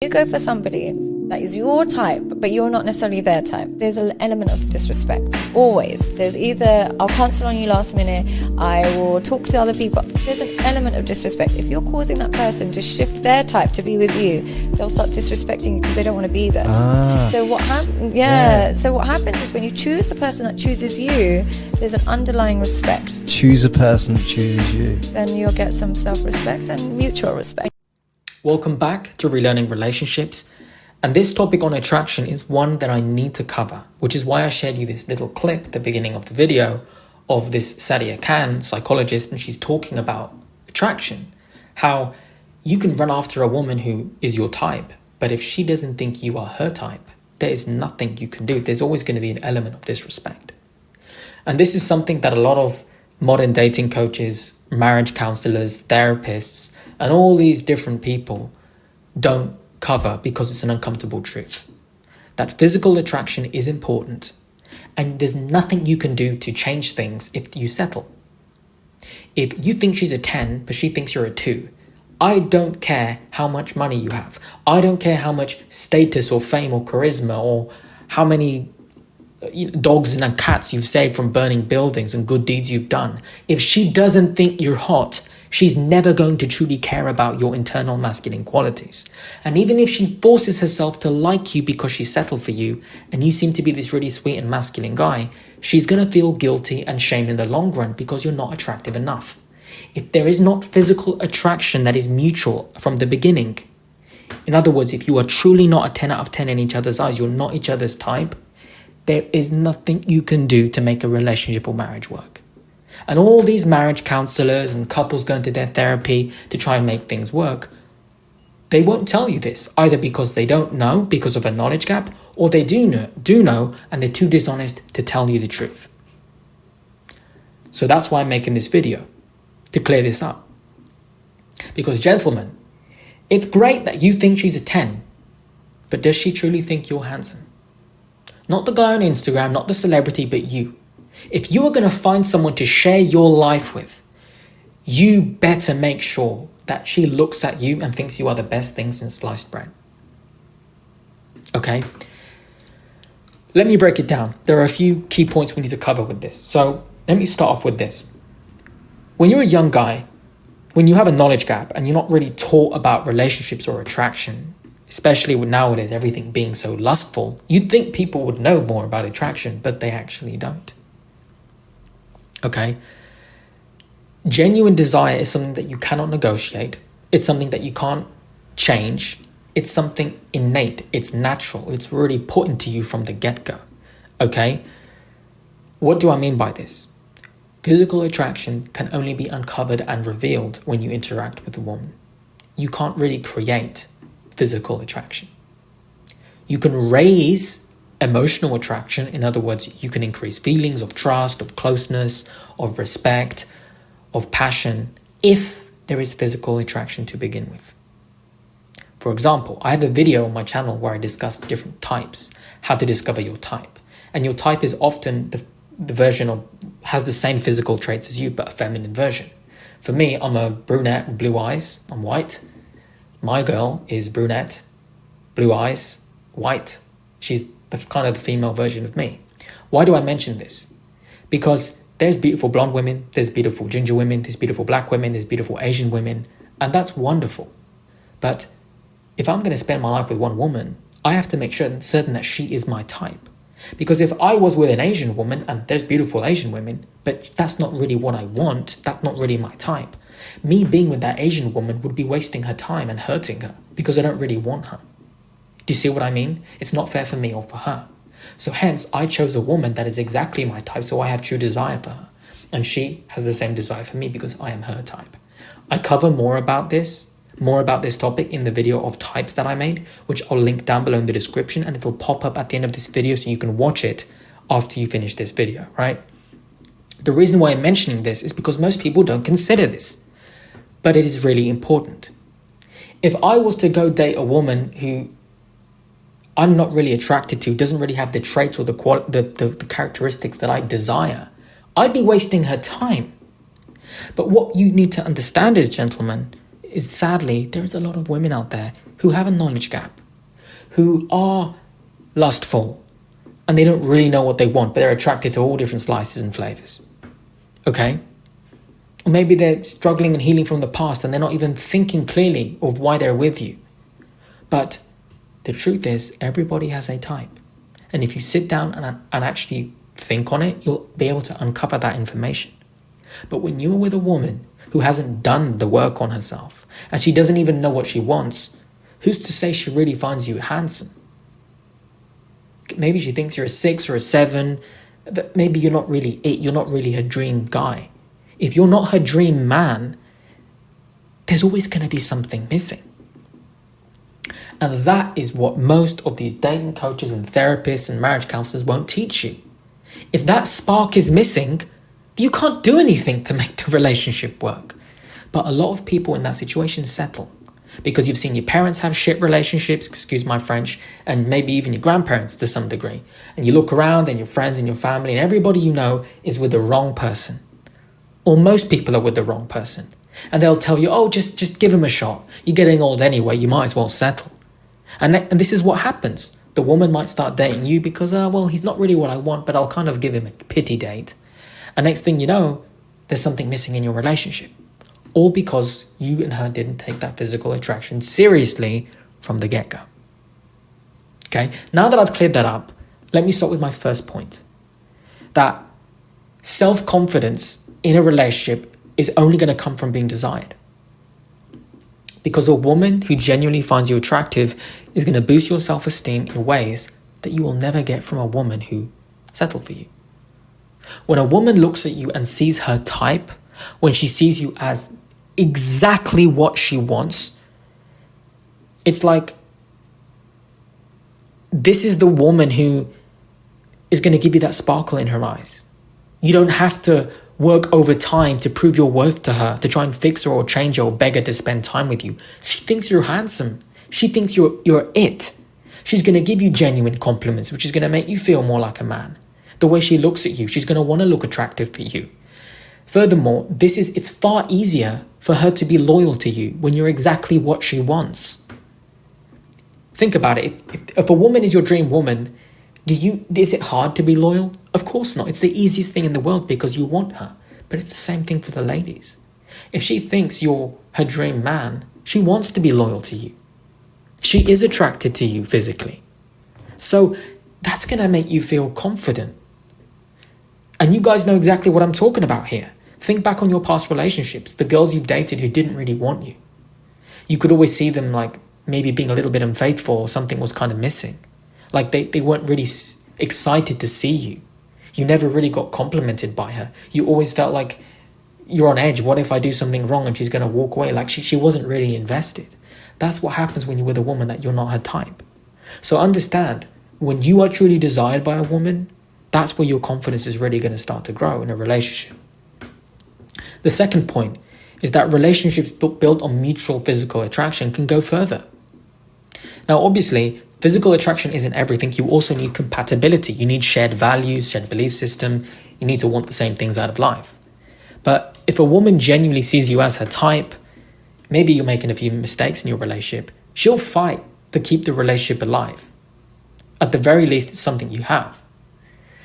You go for somebody that is your type, but you're not necessarily their type. There's an element of disrespect. Always. There's either, I'll cancel on you last minute, I will talk to other people. There's an element of disrespect. If you're causing that person to shift their type to be with you, they'll start disrespecting you because they don't want to be there. So what So what happens is when you choose the person that chooses you, there's an underlying respect. Choose a person that chooses you. Then you'll get some self-respect and mutual respect. Welcome back to Relearning Relationships, and this topic on attraction is one that I need to cover, which is why I shared you this little clip at the beginning of the video of this Sadia Khan psychologist, and she's talking about attraction, how you can run after a woman who is your type, but if she doesn't think you are her type, there is nothing you can do. There's always going to be an element of disrespect. And this is something that a lot of modern dating coaches, marriage counselors, therapists, and all these different people don't cover because it's an uncomfortable truth. That physical attraction is important, and there's nothing you can do to change things if you settle. If you think she's a 10, but she thinks you're a 2, I don't care how much money you have. I don't care how much status or fame or charisma or how many dogs and cats you've saved from burning buildings and good deeds you've done. If she doesn't think you're hot, she's never going to truly care about your internal masculine qualities. And even if she forces herself to like you because she settled for you and you seem to be this really sweet and masculine guy, she's going to feel guilty and shame in the long run because you're not attractive enough. If there is not physical attraction that is mutual from the beginning, in other words, if you are truly not a 10 out of 10 in each other's eyes, you're not each other's type, there is nothing you can do to make a relationship or marriage work. And all these marriage counselors and couples going to their therapy to try and make things work, they won't tell you this, either because they don't know, because of a knowledge gap, or they do know, and they're too dishonest to tell you the truth. So that's why I'm making this video, to clear this up. Because gentlemen, it's great that you think she's a 10, but does she truly think you're handsome? Not the guy on Instagram, not the celebrity, but you. If you are going to find someone to share your life with, you better make sure that she looks at you and thinks you are the best thing since sliced bread. Okay? Let me break it down. There are a few key points we need to cover with this. So let me start off with this. When you're a young guy, when you have a knowledge gap and you're not really taught about relationships or attraction, especially with nowadays everything being so lustful, you'd think people would know more about attraction, but they actually don't. Okay? Genuine desire is something that you cannot negotiate. It's something that you can't change. It's something innate. It's natural. It's already put into you from the get-go. Okay? What do I mean by this? Physical attraction can only be uncovered and revealed when you interact with a woman. You can't really create physical attraction. You can raise emotional attraction. In other words, you can increase feelings of trust, of closeness, of respect, of passion, if there is physical attraction to begin with. For example, I have a video on my channel where I discuss different types, how to discover your type. And your type is often the version of, has the same physical traits as you, but a feminine version. For me, I'm a brunette with blue eyes, I'm white. My girl is brunette, blue eyes, white. She's the kind of the female version of me. Why do I mention this? Because there's beautiful blonde women, there's beautiful ginger women, there's beautiful black women, there's beautiful Asian women, and that's wonderful. But if I'm going to spend my life with one woman, I have to make certain that she is my type. Because if I was with an Asian woman, and there's beautiful Asian women, but that's not really what I want, that's not really my type, me being with that Asian woman would be wasting her time and hurting her because I don't really want her. Do you see what I mean? It's not fair for me or for her. So hence, I chose a woman that is exactly my type, so I have true desire for her. And she has the same desire for me because I am her type. I cover more about this topic in the video of types that I made, which I'll link down below in the description, and it'll pop up at the end of this video so you can watch it after you finish this video, right? The reason why I'm mentioning this is because most people don't consider this, but it is really important. If I was to go date a woman who I'm not really attracted to, doesn't really have the traits or the characteristics that I desire, I'd be wasting her time. But what you need to understand is, gentlemen, is sadly, there is a lot of women out there who have a knowledge gap, who are lustful, and they don't really know what they want, but they're attracted to all different slices and flavors. Okay? Or maybe they're struggling and healing from the past and they're not even thinking clearly of why they're with you. But the truth is, everybody has a type. And if you sit down and actually think on it, you'll be able to uncover that information. But when you're with a woman who hasn't done the work on herself, and she doesn't even know what she wants, who's to say she really finds you handsome? Maybe she thinks you're a 6 or a 7, but maybe you're not really it, you're not really her dream guy. If you're not her dream man, there's always going to be something missing. And that is what most of these dating coaches and therapists and marriage counselors won't teach you. If that spark is missing, you can't do anything to make the relationship work. But a lot of people in that situation settle because you've seen your parents have shit relationships, excuse my French, and maybe even your grandparents to some degree. And you look around and your friends and your family and everybody you know is with the wrong person. Or most people are with the wrong person. And they'll tell you, oh, just give him a shot. You're getting old anyway, you might as well settle. And this is what happens. The woman might start dating you because, well, he's not really what I want, but I'll kind of give him a pity date. And next thing you know, there's something missing in your relationship. All because you and her didn't take that physical attraction seriously from the get-go. Okay, now that I've cleared that up, let me start with my first point. That self-confidence in a relationship is only going to come from being desired. Because a woman who genuinely finds you attractive is going to boost your self-esteem in ways that you will never get from a woman who settled for you. When a woman looks at you and sees her type, when she sees you as exactly what she wants, it's like, this is the woman who is going to give you that sparkle in her eyes. You don't have to work overtime to prove your worth to her, to try and fix her or change her or beg her to spend time with you. She thinks you're handsome. She thinks you're it. She's going to give you genuine compliments, which is going to make you feel more like a man. The way she looks at you, she's going to want to look attractive for you. Furthermore, it's far easier for her to be loyal to you when you're exactly what she wants. Think about it. If a woman is your dream woman, is it hard to be loyal? Of course not. It's the easiest thing in the world because you want her. But it's the same thing for the ladies. If she thinks you're her dream man, she wants to be loyal to you. She is attracted to you physically. So that's going to make you feel confident. And you guys know exactly what I'm talking about here. Think back on your past relationships, the girls you've dated who didn't really want you. You could always see them like maybe being a little bit unfaithful or something was kind of missing. Like they weren't really excited to see you. You never really got complimented by her. You always felt like you're on edge. What if I do something wrong and she's going to walk away? Like she wasn't really invested. That's what happens when you're with a woman that you're not her type. So understand, when you are truly desired by a woman, that's where your confidence is really going to start to grow in a relationship. The second point is that relationships built on mutual physical attraction can go further. Now, obviously, physical attraction isn't everything. You also need compatibility. You need shared values, shared belief system. You need to want the same things out of life. But if a woman genuinely sees you as her type, maybe you're making a few mistakes in your relationship, she'll fight to keep the relationship alive. At the very least, it's something you have.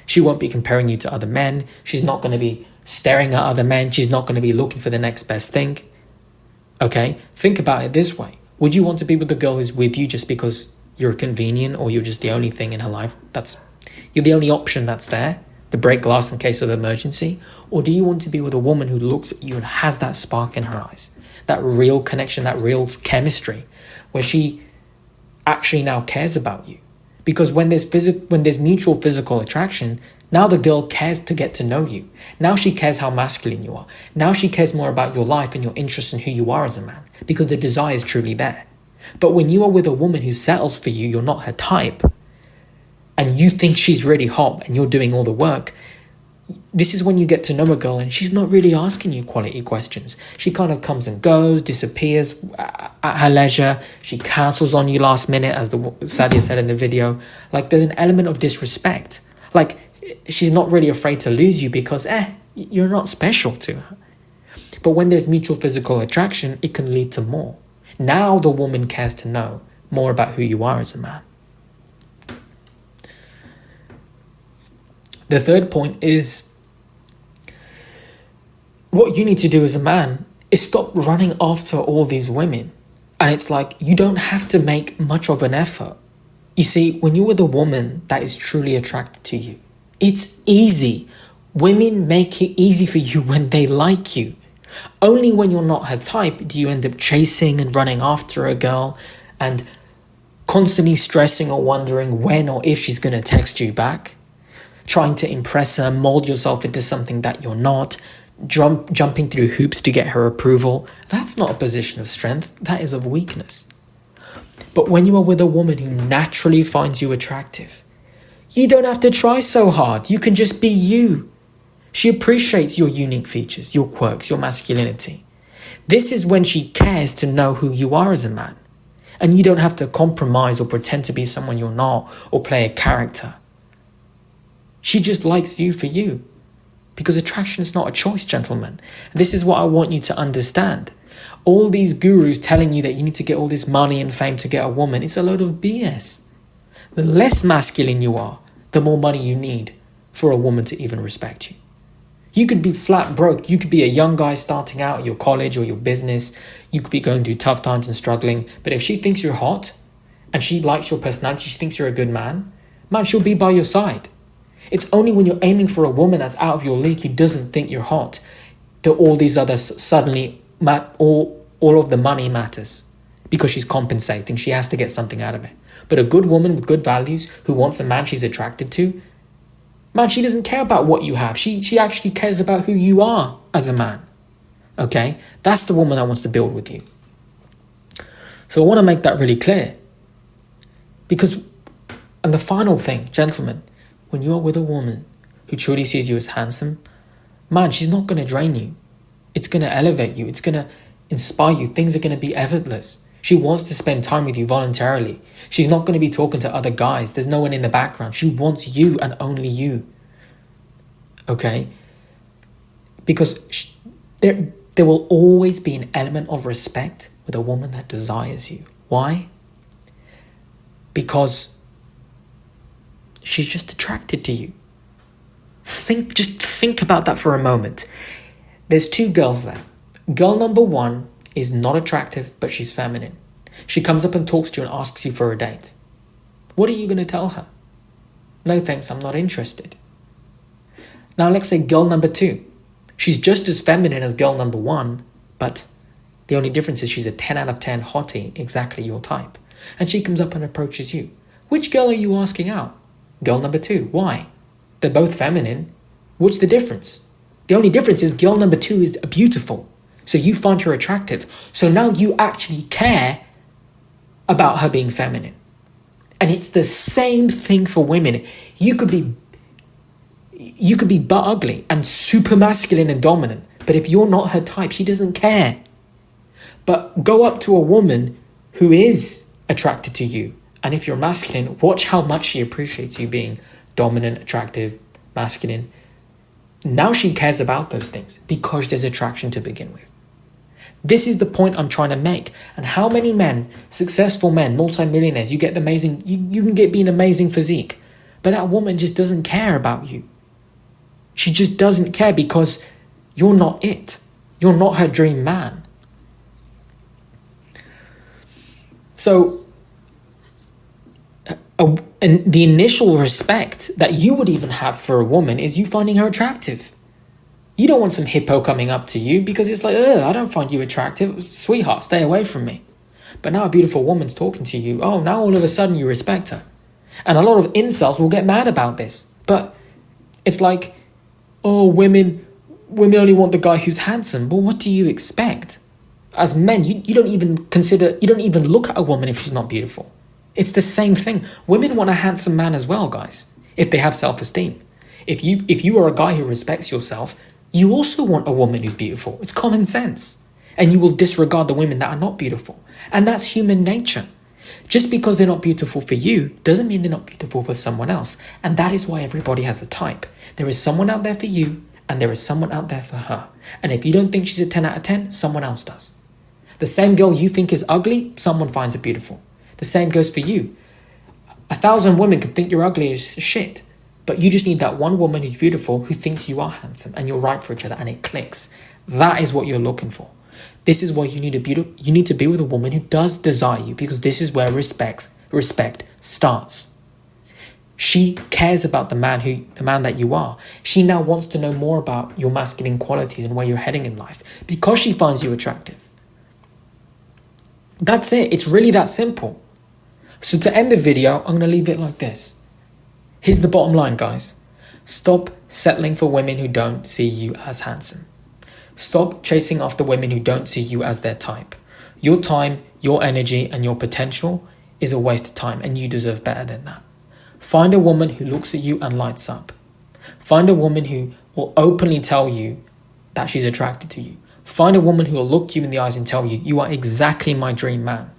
She won't be comparing you to other men. She's not going to be staring at other men. She's not going to be looking for the next best thing. Okay? Think about it this way. Would you want to be with the girl who's with you just because you're convenient or you're just the only thing in her life? You're the only option that's there to break glass in case of emergency? Or do you want to be with a woman who looks at you and has that spark in her eyes? That real connection, that real chemistry, where she actually now cares about you? Because when there's mutual physical attraction, now the girl cares to get to know you. Now she cares how masculine you are. Now she cares more about your life and your interests and who you are as a man, because the desire is truly there. But when you are with a woman who settles for you, you're not her type, and you think she's really hot and you're doing all the work, this is when you get to know a girl and she's not really asking you quality questions. She kind of comes and goes, disappears at her leisure. She cancels on you last minute, as Sadia said in the video. Like, there's an element of disrespect. Like, she's not really afraid to lose you because, you're not special to her. But when there's mutual physical attraction, it can lead to more. Now the woman cares to know more about who you are as a man. The third point is, what you need to do as a man is stop running after all these women. And it's like, you don't have to make much of an effort. You see, when you're with a woman that is truly attracted to you, it's easy. Women make it easy for you when they like you. Only when you're not her type do you end up chasing and running after a girl and constantly stressing or wondering when or if she's going to text you back, trying to impress her, mold yourself into something that you're not, jumping through hoops to get her approval. That's not a position of strength, that is of weakness. But when you are with a woman who naturally finds you attractive, you don't have to try so hard. You can just be you. She appreciates your unique features, your quirks, your masculinity. This is when she cares to know who you are as a man. And you don't have to compromise or pretend to be someone you're not or play a character. She just likes you for you. Because attraction is not a choice, gentlemen. This is what I want you to understand. All these gurus telling you that you need to get all this money and fame to get a woman, it's a load of BS. The less masculine you are, the more money you need for a woman to even respect you. You could be flat broke. You could be a young guy starting out at your college or your business. You could be going through tough times and struggling. But if she thinks you're hot and she likes your personality, she thinks you're a good man, she'll be by your side. It's only when you're aiming for a woman that's out of your league who doesn't think you're hot that all these others suddenly, all of the money matters because she's compensating. She has to get something out of it. But a good woman with good values who wants a man she's attracted to, she doesn't care about what you have. She actually cares about who you are as a man. Okay? That's the woman that wants to build with you. So I want to make that really clear. And the final thing, gentlemen, when you're with a woman who truly sees you as handsome, she's not going to drain you. It's going to elevate you. It's going to inspire you. Things are going to be effortless. She wants to spend time with you voluntarily. She's not going to be talking to other guys. There's no one in the background. She wants you and only you. Okay? Because there will always be an element of respect with a woman that desires you. Why? Because she's just attracted to you. Just think about that for a moment. There's two girls there. Girl number one is not attractive, but she's feminine. She comes up and talks to you and asks you for a date. What are you going to tell her? No thanks, I'm not interested. Now let's say girl number two. She's just as feminine as girl number one, but the only difference is she's a 10 out of 10 hottie, exactly your type. And she comes up and approaches you. Which girl are you asking out? Girl number two. Why? They're both feminine. What's the difference? The only difference is girl number two is beautiful. So you find her attractive. So now you actually care about her being feminine. And it's the same thing for women. You could be butt ugly and super masculine and dominant. But if you're not her type, she doesn't care. But go up to a woman who is attracted to you. And if you're masculine, watch how much she appreciates you being dominant, attractive, masculine. Now she cares about those things because there's attraction to begin with. This is the point I'm trying to make. And how many men, successful men, multimillionaires, you get the amazing, you can be an amazing physique, but that woman just doesn't care about you. She just doesn't care because you're not it. You're not her dream man. So, and the initial respect that you would even have for a woman is you finding her attractive. You don't want some hippo coming up to you because it's like, I don't find you attractive. Sweetheart, stay away from me. But now a beautiful woman's talking to you. Oh, now all of a sudden you respect her. And a lot of incels will get mad about this. But it's like, women only want the guy who's handsome. But what do you expect? As men, you don't even look at a woman if she's not beautiful. It's the same thing. Women want a handsome man as well, guys, if they have self-esteem. If you are a guy who respects yourself, you also want a woman who's beautiful. It's common sense. And you will disregard the women that are not beautiful. And that's human nature. Just because they're not beautiful for you doesn't mean they're not beautiful for someone else. And that is why everybody has a type. There is someone out there for you and there is someone out there for her. And if you don't think she's a 10 out of 10, someone else does. The same girl you think is ugly, someone finds her beautiful. The same goes for you. 1,000 women could think you're ugly as shit, but you just need that one woman who's beautiful who thinks you are handsome and you're right for each other and it clicks. That is what you're looking for. This is why you need to be with a woman who does desire you, because this is where respect starts. She cares about the man that you are. She now wants to know more about your masculine qualities and where you're heading in life because she finds you attractive. That's it. It's really that simple. So to end the video, I'm going to leave it like this. Here's the bottom line, guys. Stop settling for women who don't see you as handsome. Stop chasing after women who don't see you as their type. Your time, your energy, and your potential is a waste of time, and you deserve better than that. Find a woman who looks at you and lights up. Find a woman who will openly tell you that she's attracted to you. Find a woman who will look you in the eyes and tell you, you are exactly my dream man.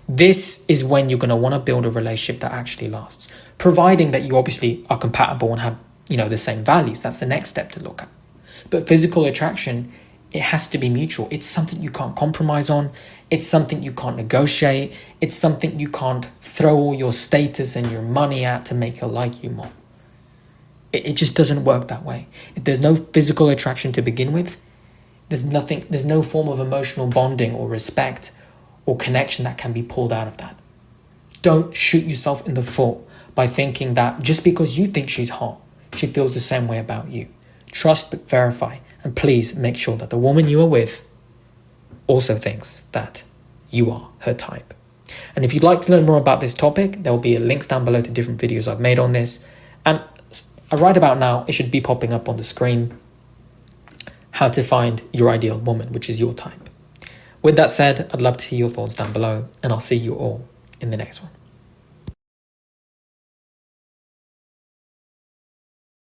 This is when you're going to want to build a relationship that actually lasts, providing that you obviously are compatible and have, the same values. That's the next step to look at. But physical attraction, it has to be mutual. It's something you can't compromise on. It's something you can't negotiate. It's something you can't throw all your status and your money at to make her like you more. It just doesn't work that way. If there's no physical attraction to begin with, there's no form of emotional bonding or respect or connection that can be pulled out of that. Don't shoot yourself in the foot by thinking that just because you think she's hot, she feels the same way about you. Trust but verify, and please make sure that the woman you are with also thinks that you are her type. And if you'd like to learn more about this topic, there will be links down below to different videos I've made on this. And right about now, it should be popping up on the screen. How to find your ideal woman, which is your type. With that said, I'd love to hear your thoughts down below, and I'll see you all in the next one.